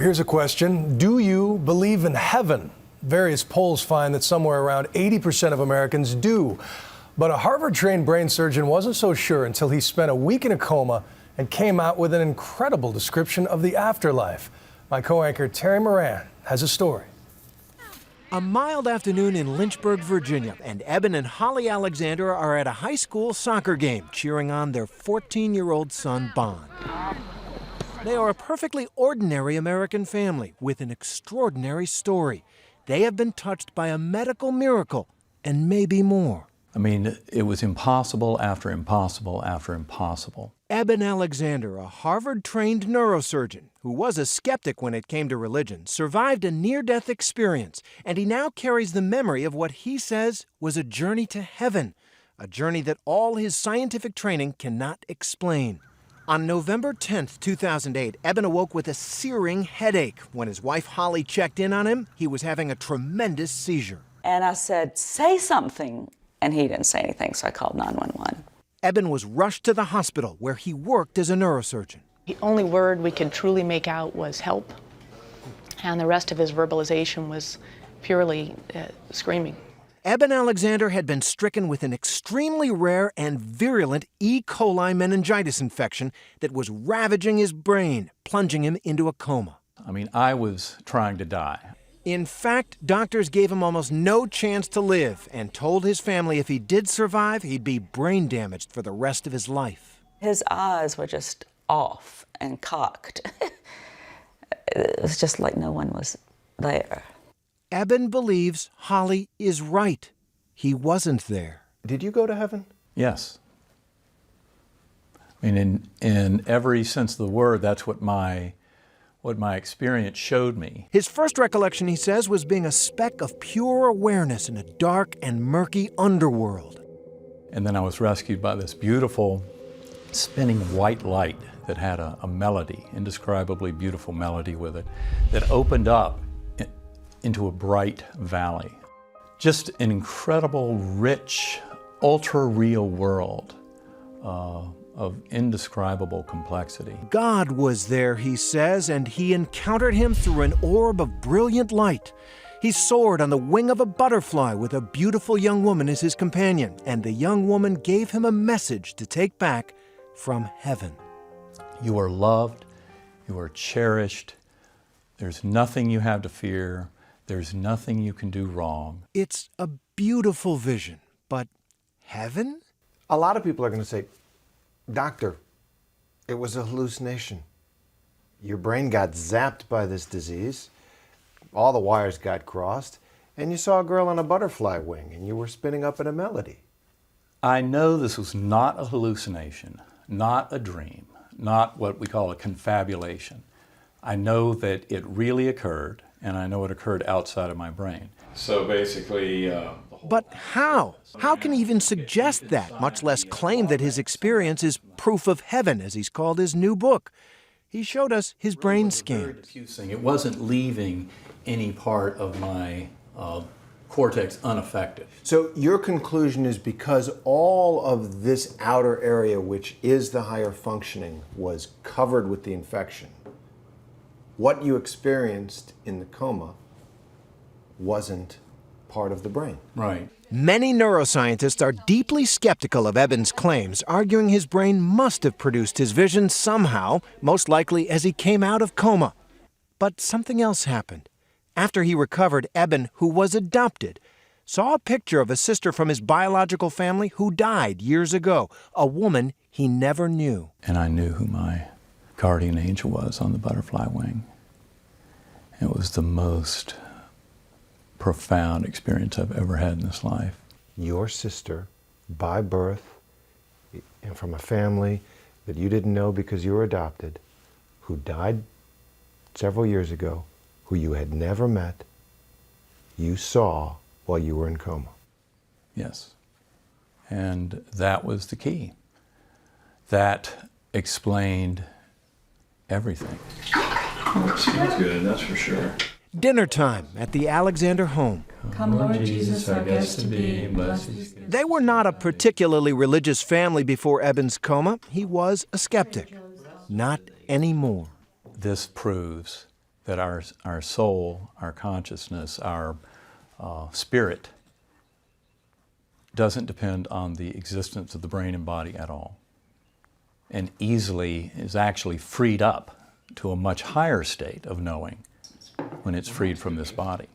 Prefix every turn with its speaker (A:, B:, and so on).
A: Here's a question. Do you believe in heaven? Various polls find that somewhere around 80% of Americans do. But a Harvard-trained brain surgeon wasn't so sure until he spent a week in a coma and came out with an incredible description of the afterlife. My co-anchor Terry Moran has a story.
B: A mild afternoon in Lynchburg, Virginia, and Eben and Holly Alexander are at a high school soccer game cheering on their 14-year-old son, Bond. They are a perfectly ordinary American family with an extraordinary story. They have been touched by a medical miracle and maybe more.
C: I mean, it was impossible after impossible after impossible.
B: Eben Alexander, a Harvard-trained neurosurgeon who was a skeptic when it came to religion, survived a near-death experience, and he now carries the memory of what he says was a journey to heaven, a journey that all his scientific training cannot explain. On November 10th, 2008, Eben awoke with a searing headache. When his wife Holly checked in on him, he was having a tremendous seizure.
D: And I said, say something. And he didn't say anything, so I called 911.
B: Eben was rushed to the hospital where he worked as a neurosurgeon.
E: The only word we could truly make out was help, and the rest of his verbalization was purely screaming.
B: Eben Alexander had been stricken with an extremely rare and virulent E. coli meningitis infection that was ravaging his brain, plunging him into a coma.
C: I mean, I was trying to die.
B: In fact, doctors gave him almost no chance to live and told his family if he did survive, he'd be brain damaged for the rest of his life.
D: His eyes were just off and cocked. It was just like no one was there.
B: Eben believes Holly is right. He wasn't there.
F: Did you go to heaven?
C: Yes. I mean, in every sense of the word, that's what my experience showed me.
B: His first recollection, he says, was being a speck of pure awareness in a dark and murky underworld.
C: And then I was rescued by this beautiful spinning white light that had a melody, indescribably beautiful melody with it, that opened up into a bright valley. Just an incredible, rich, ultra-real world of indescribable complexity.
B: God was there, he says, and he encountered him through an orb of brilliant light. He soared on the wing of a butterfly with a beautiful young woman as his companion, and the young woman gave him a message to take back from heaven.
C: You are loved, you are cherished, there's nothing you have to fear, there's nothing you can do wrong.
B: It's a beautiful vision, but heaven?
F: A lot of people are going to say, Doctor, it was a hallucination. Your brain got zapped by this disease, all the wires got crossed, and you saw a girl on a butterfly wing, and you were spinning up in a melody.
C: I know this was not a hallucination, not a dream, not what we call a confabulation. I know that it really occurred, and I know it occurred outside of my brain. So basically,
B: But how? How can he even suggest that, much less claim that his experience is proof of heaven, as he's called his new book? He showed us his brain scan.
C: It wasn't leaving any part of my cortex unaffected.
F: So your conclusion is because all of this outer area, which is the higher functioning, was covered with the infection, what you experienced in the coma wasn't part of the brain.
C: Right.
B: Many neuroscientists are deeply skeptical of Eben's claims, arguing his brain must have produced his vision somehow, most likely as he came out of coma. But something else happened. After he recovered, Eben, who was adopted, saw a picture of a sister from his biological family who died years ago, a woman he never knew.
C: And I knew who my guardian angel was on the butterfly wing. It was the most profound experience I've ever had in this life.
F: Your sister, by birth, and from a family that you didn't know because you were adopted, who died several years ago, who you had never met, you saw while you were in coma.
C: Yes. And that was the key. That explained everything.
G: Smells good, that's for sure.
B: Dinner time at the Alexander home.
G: Come, Lord Jesus, our guest to be, blessed.
B: They were not a particularly religious family before Eben's coma. He was a skeptic. Not anymore.
C: This proves that our soul, our consciousness, our spirit doesn't depend on the existence of the brain and body at all, and easily is actually freed up to a much higher state of knowing when it's freed from this body.